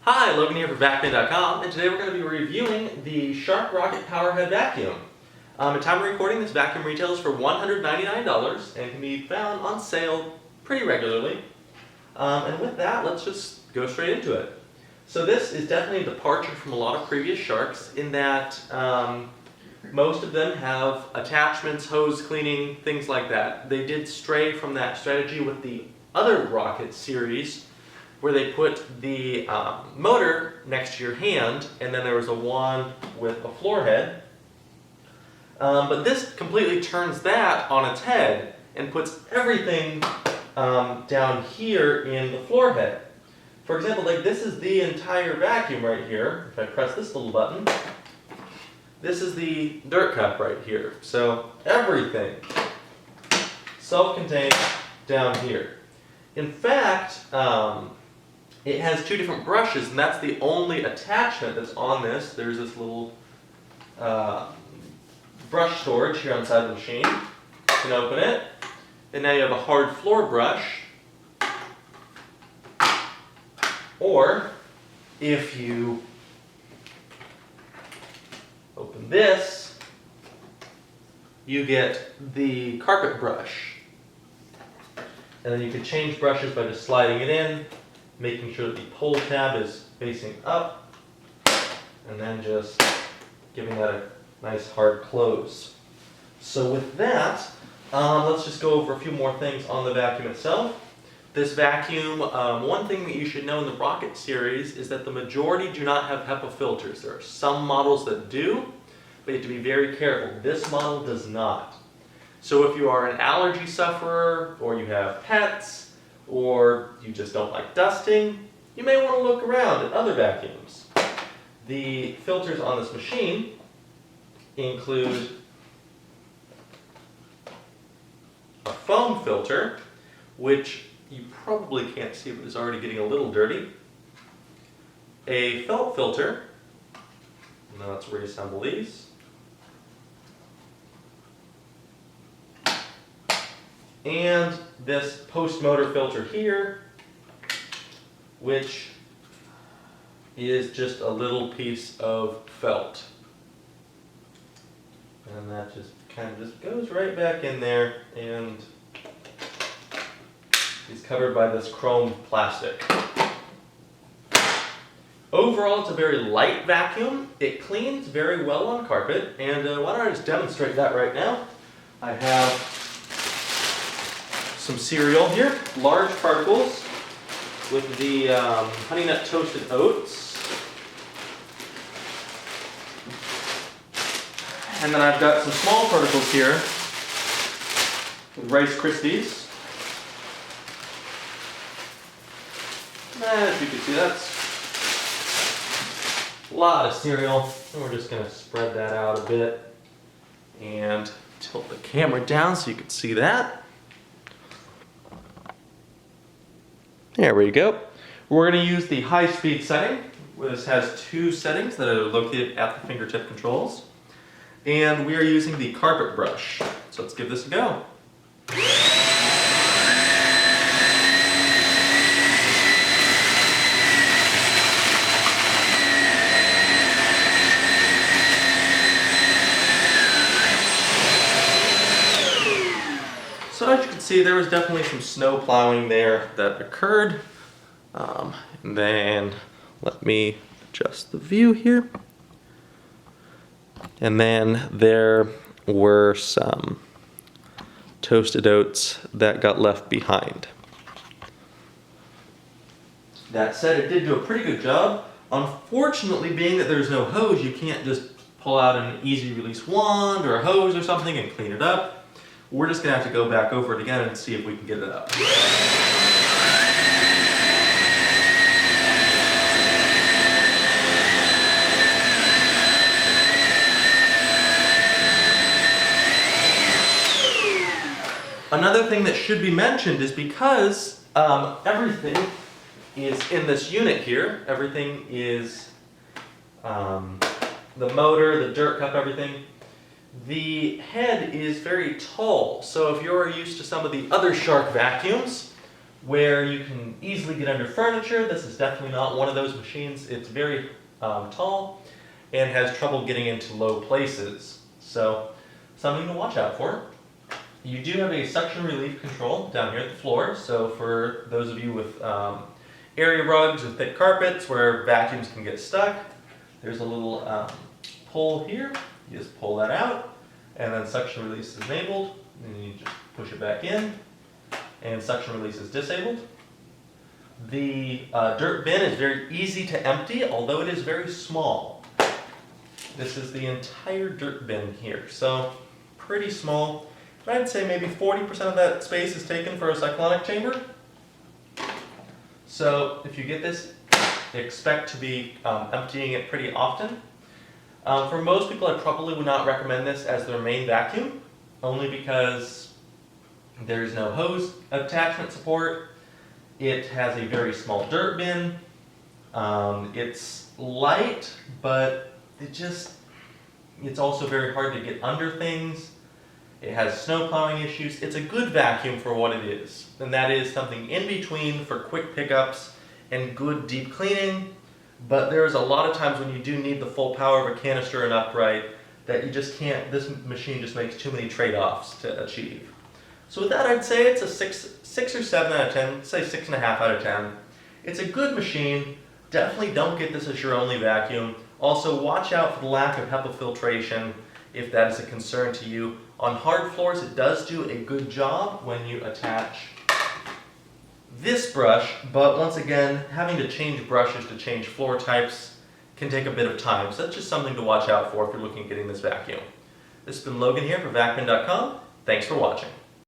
Hi, Logan here for VacBin.com, and today we're going to be reviewing the Shark Rocket Powerhead vacuum. At time of recording, this vacuum retails for $199 and can be found on sale pretty regularly. And with that, let's just go straight into it. So this is definitely a departure from a lot of previous Sharks in that most of them have attachments, hose cleaning, things like that. They did stray from that strategy with the other Rocket series, where they put the motor next to your hand, and then there was a wand with a floor head. But this completely turns that on its head and puts everything down here in the floor head. For example, like this is the entire vacuum right here. If I press this little button, this is the dirt cup right here. So everything self-contained down here. In fact, it has two different brushes, and that's the only attachment that's on this. There's this little brush storage here on the side of the machine. You can open it, and now you have a hard floor brush. Or, if you open this, you get the carpet brush. And then you can change brushes by just sliding it in, making sure that the pull tab is facing up, and then just giving that a nice hard close. So with that, let's just go over a few more things on the vacuum itself. This vacuum, one thing that you should know in the Rocket series is that the majority do not have Hepa filters. There are some models that do, but you have to be very careful. This model does not. So if you are an allergy sufferer, or you have pets, or you just don't like dusting, you may want to look around at other vacuums. The filters on this machine include a foam filter, which you probably can't see but is already getting a little dirty, a felt filter, now let's reassemble these, and this post-motor filter here, which is just a little piece of felt. And that just kind of just goes right back in there and is covered by this chrome plastic. Overall, it's a very light vacuum. It cleans very well on carpet, and why don't I just demonstrate that right now. I have some cereal here, large particles with the Honey Nut Toasted Oats. And then I've got some small particles here with Rice Krispies. As you can see, that's a lot of cereal. And we're just going to spread that out a bit and tilt the camera down so you can see that. There we go. We're going to use the high-speed setting. This has two settings that are located at the fingertip controls. And we are using the carpet brush. So let's give this a go. So as you can see, there was definitely some snow plowing there that occurred. And then let me adjust the view here. And then there were some toasted oats that got left behind. That said, it did do a pretty good job. Unfortunately, being that there's no hose, you can't just pull out an easy release wand or a hose or something and clean it up. We're just going to have to go back over it again and see if we can get it up. Another thing that should be mentioned is because everything is in this unit here, everything is the motor, the dirt cup, everything. The head is very tall, so if you're used to some of the other Shark vacuums, where you can easily get under furniture. This is definitely not one of those machines. It's very tall and has trouble getting into low places. So something to watch out for. You do have a suction relief control down here at the floor. So for those of you with area rugs or thick carpets where vacuums can get stuck, there's a little pull here. You just pull that out, and then suction release is enabled. And you just push it back in, and suction release is disabled. The dirt bin is very easy to empty, although it is very small. This is the entire dirt bin here, so pretty small. I'd say maybe 40% of that space is taken for a cyclonic chamber. So if you get this, expect to be emptying it pretty often. For most people, I probably would not recommend this as their main vacuum, only because there's no hose attachment support. It has a very small dirt bin. It's light, but it's also very hard to get under things. It has snow plowing issues. It's a good vacuum for what it is, and that is something in between for quick pickups and good deep cleaning. But there's a lot of times when you do need the full power of a canister and upright that you just can't, this machine just makes too many trade-offs to achieve. So with that, I'd say it's a 6 or 7 out of 10, say 6.5 out of 10. It's a good machine. Definitely don't get this as your only vacuum. Also, watch out for the lack of HEPA filtration if that is a concern to you. On hard floors, it does do a good job when you attach this brush, but once again, having to change brushes to change floor types can take a bit of time, so that's just something to watch out for if you're looking at getting this vacuum. This has been Logan here for VacBin.com. Thanks for watching.